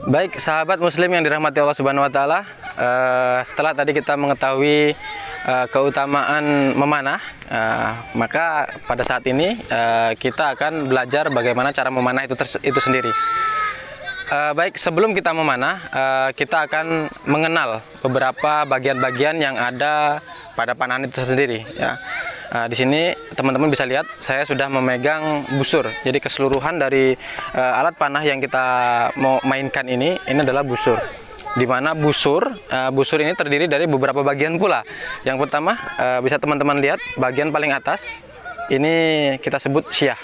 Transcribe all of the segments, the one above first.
Baik, sahabat muslim yang dirahmati Allah Subhanahu wa taala, setelah tadi kita mengetahui keutamaan memanah, maka pada saat ini kita akan belajar bagaimana cara memanah itu sendiri. Baik, sebelum kita memanah, kita akan mengenal beberapa bagian-bagian yang ada pada panahan itu sendiri, ya. Di sini teman-teman bisa lihat saya sudah memegang busur. Jadi keseluruhan dari alat panah yang kita mau mainkan ini adalah busur. Di mana busur ini terdiri dari beberapa bagian pula. Yang pertama bisa teman-teman lihat bagian paling atas ini kita sebut siah.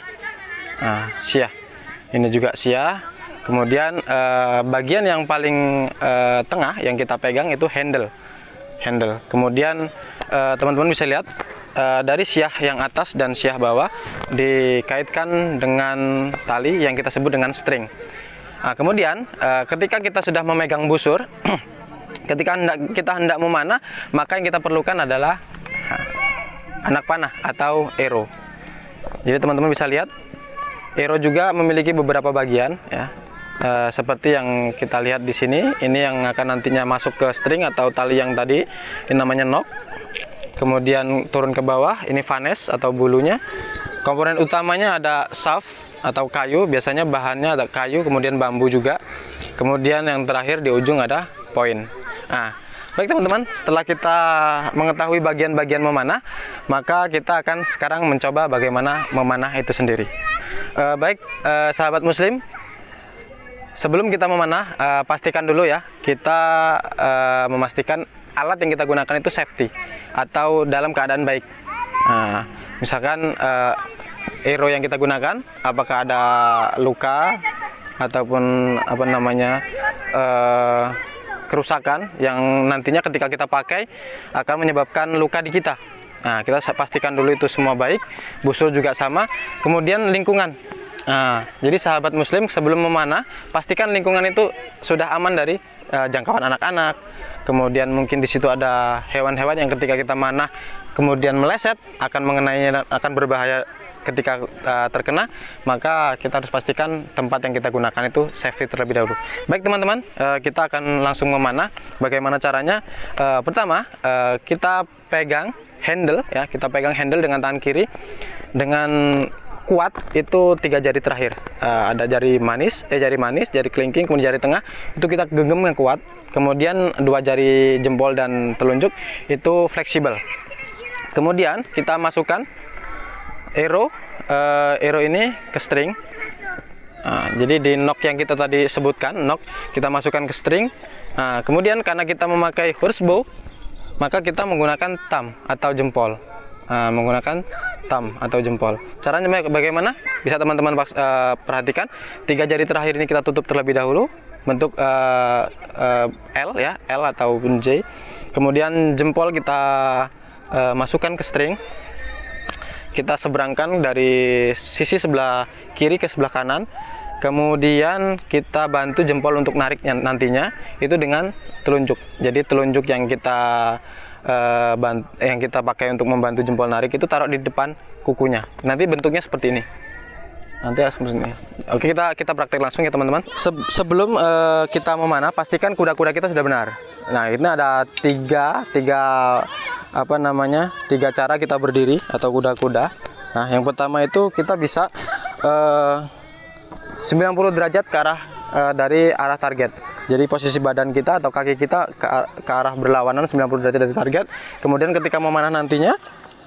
Siah. Ini juga siah. Kemudian bagian yang paling tengah yang kita pegang itu handle. Kemudian teman-teman bisa lihat dari siah yang atas dan siah bawah dikaitkan dengan tali yang kita sebut dengan string. Kemudian ketika kita sudah memegang busur, ketika kita hendak memanah, maka yang kita perlukan adalah anak panah atau arrow. Jadi teman-teman bisa lihat arrow juga memiliki beberapa bagian, ya. Seperti yang kita lihat di sini, ini yang akan nantinya masuk ke string atau tali yang tadi, ini namanya knock. Kemudian turun ke bawah, ini vanes atau bulunya. Komponen utamanya ada shaft atau kayu, biasanya bahannya ada kayu, kemudian bambu juga. Kemudian yang terakhir di ujung ada poin. Baik teman-teman, setelah kita mengetahui bagian-bagian memanah, maka kita akan sekarang mencoba bagaimana memanah itu sendiri. Baik, sahabat muslim, sebelum kita memanah, pastikan dulu ya, kita memastikan alat yang kita gunakan itu safety atau dalam keadaan baik. Misalkan arrow yang kita gunakan, apakah ada luka ataupun kerusakan yang nantinya ketika kita pakai akan menyebabkan luka di kita. Kita pastikan dulu itu semua baik. Busur juga sama. Kemudian lingkungan. Jadi sahabat muslim, sebelum memanah, pastikan lingkungan itu sudah aman dari jangkauan anak-anak. Kemudian mungkin di situ ada hewan-hewan yang ketika kita manah kemudian meleset akan mengenainya, akan berbahaya ketika terkena. Maka kita harus pastikan tempat yang kita gunakan itu safety terlebih dahulu. Baik teman-teman, kita akan langsung memanah. Bagaimana caranya? Pertama, kita pegang handle, ya. Kita pegang handle dengan tangan kiri dengan kuat itu 3 jari terakhir. Ada jari manis, jari kelingking, kemudian jari tengah itu kita genggam yang kuat. Kemudian 2 jari jempol dan telunjuk itu fleksibel. Kemudian kita masukkan arrow ini ke string. Jadi di knock yang kita tadi sebutkan, knock kita masukkan ke string. Kemudian karena kita memakai horsebow, maka kita menggunakan thumb atau jempol. Caranya bagaimana? Bisa teman-teman perhatikan. 3 jari terakhir ini kita tutup terlebih dahulu, bentuk L, ya, L ataupun J. Kemudian jempol kita masukkan ke string. Kita seberangkan dari sisi sebelah kiri ke sebelah kanan. Kemudian kita bantu jempol untuk nariknya nantinya itu dengan telunjuk. Jadi telunjuk yang kita pakai untuk membantu jempol narik itu taruh di depan kukunya. Nanti bentuknya seperti ini. Oke, kita praktek langsung ya teman-teman. Sebelum kita memanah, pastikan kuda-kuda kita sudah benar. Nah, ini ada tiga cara kita berdiri atau kuda-kuda. Nah, yang pertama itu kita bisa 90 derajat ke arah dari arah target. Jadi posisi badan kita atau kaki kita ke arah berlawanan 90 derajat dari target. Kemudian ketika memanah nantinya,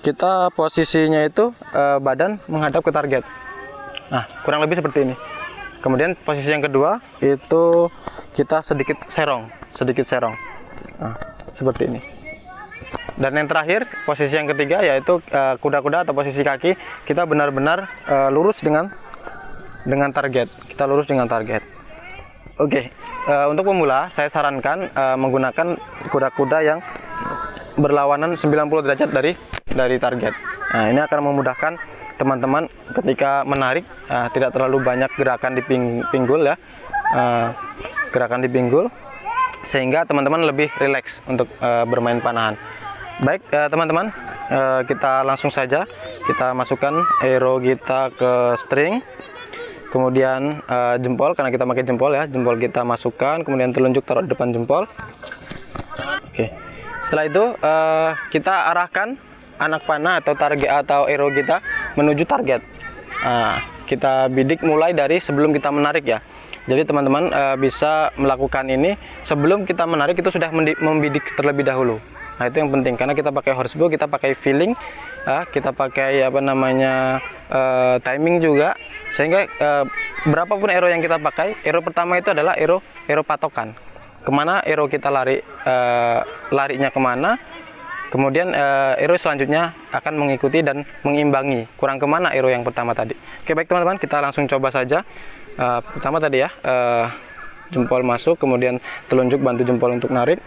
kita posisinya itu badan menghadap ke target. Nah, kurang lebih seperti ini. Kemudian posisi yang kedua itu kita sedikit serong. Nah, seperti ini. Dan yang terakhir, posisi yang ketiga yaitu kuda-kuda atau posisi kaki kita benar-benar lurus dengan target. Kita lurus dengan target. Oke, untuk pemula saya sarankan menggunakan kuda-kuda yang berlawanan 90 derajat dari target. Nah, ini akan memudahkan teman-teman ketika menarik, tidak terlalu banyak gerakan di pinggul, ya. Gerakan di pinggul sehingga teman-teman lebih rileks untuk bermain panahan. Baik teman-teman, kita langsung saja kita masukkan arrow kita ke string. kemudian jempol, karena kita pakai jempol ya, jempol kita masukkan, kemudian telunjuk taruh di depan jempol. Oke, setelah itu kita arahkan anak panah atau target atau arrow kita menuju target. Kita bidik mulai dari sebelum kita menarik ya. Jadi teman-teman bisa melakukan ini sebelum kita menarik, itu sudah membidik terlebih dahulu. Nah, itu yang penting, karena kita pakai horsebow, kita pakai feeling, kita pakai timing juga, sehingga berapapun arrow yang kita pakai, arrow pertama itu adalah arrow patokan. Kemana arrow kita larinya kemana, kemudian arrow selanjutnya akan mengikuti dan mengimbangi kurang kemana arrow yang pertama tadi. Oke, baik teman-teman, kita langsung coba saja. Pertama tadi ya, jempol masuk, kemudian telunjuk bantu jempol untuk narik.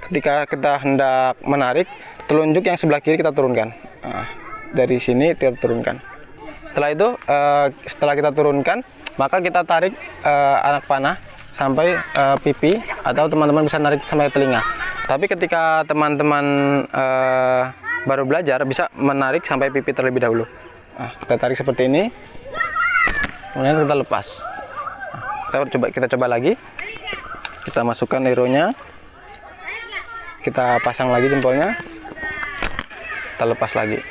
Ketika kita hendak menarik, telunjuk yang sebelah kiri kita turunkan. Dari sini kita turunkan. Setelah itu, setelah kita turunkan, maka kita tarik anak panah sampai pipi, atau teman-teman bisa narik sampai telinga. Tapi ketika teman-teman baru belajar, bisa menarik sampai pipi terlebih dahulu. Kita tarik seperti ini, kemudian kita lepas. Kita coba lagi. Kita masukkan arrow-nya, kita pasang lagi jempolnya, kita lepas lagi.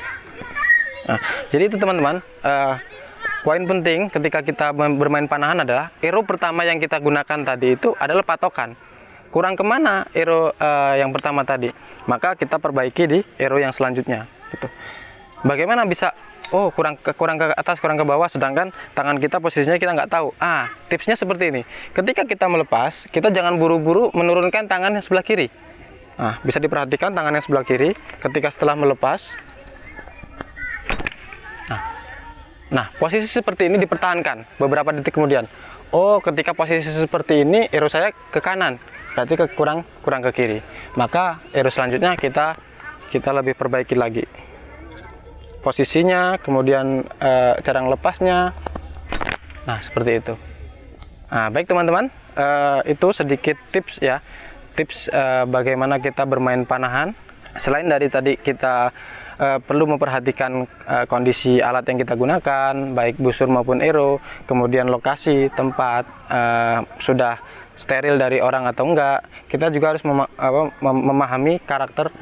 Jadi itu teman-teman, poin penting ketika kita bermain panahan adalah arrow pertama yang kita gunakan tadi itu adalah patokan. Kurang kemana arrow yang pertama tadi, maka kita perbaiki di arrow yang selanjutnya. Gitu. Bagaimana bisa kurang ke atas, kurang ke bawah, sedangkan tangan kita posisinya kita nggak tahu. Tipsnya seperti ini. Ketika kita melepas, kita jangan buru-buru menurunkan tangan yang sebelah kiri. Bisa diperhatikan tangan yang sebelah kiri ketika setelah melepas. Nah, posisi seperti ini dipertahankan beberapa detik kemudian. Ketika posisi seperti ini, arrow saya ke kanan, berarti kurang ke kiri. Maka arrow selanjutnya kita lebih perbaiki lagi posisinya, kemudian cara lepasnya. Nah, seperti itu. Baik teman-teman, itu sedikit tips ya, tips bagaimana kita bermain panahan. Selain dari tadi kita perlu memperhatikan kondisi alat yang kita gunakan, baik busur maupun arrow, kemudian lokasi tempat sudah steril dari orang atau enggak. Kita juga harus memahami karakter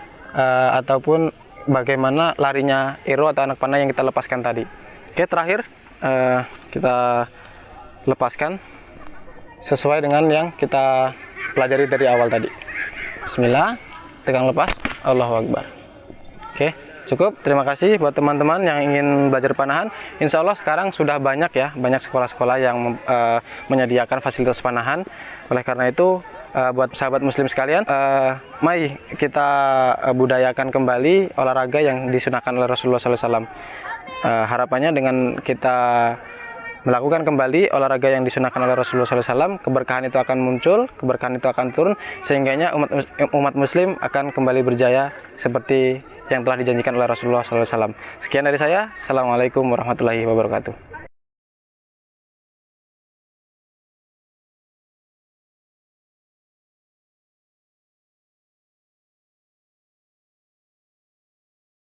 ataupun bagaimana larinya arrow atau anak panah yang kita lepaskan tadi. Oke, terakhir kita lepaskan sesuai dengan yang kita pelajari dari awal tadi. Bismillah, tegang lepas, Allahu Akbar. Oke, cukup. Terima kasih buat teman-teman yang ingin belajar panahan. Insya Allah sekarang sudah banyak ya, banyak sekolah-sekolah yang menyediakan fasilitas panahan. Oleh karena itu, buat sahabat muslim sekalian, mari kita budayakan kembali olahraga yang disunahkan oleh Rasulullah SAW. Harapannya dengan kita melakukan kembali olahraga yang disunahkan oleh Rasulullah SAW, keberkahan itu akan muncul, keberkahan itu akan turun, sehingganya umat muslim akan kembali berjaya seperti yang telah dijanjikan oleh Rasulullah SAW. Sekian dari saya. Assalamualaikum warahmatullahi wabarakatuh.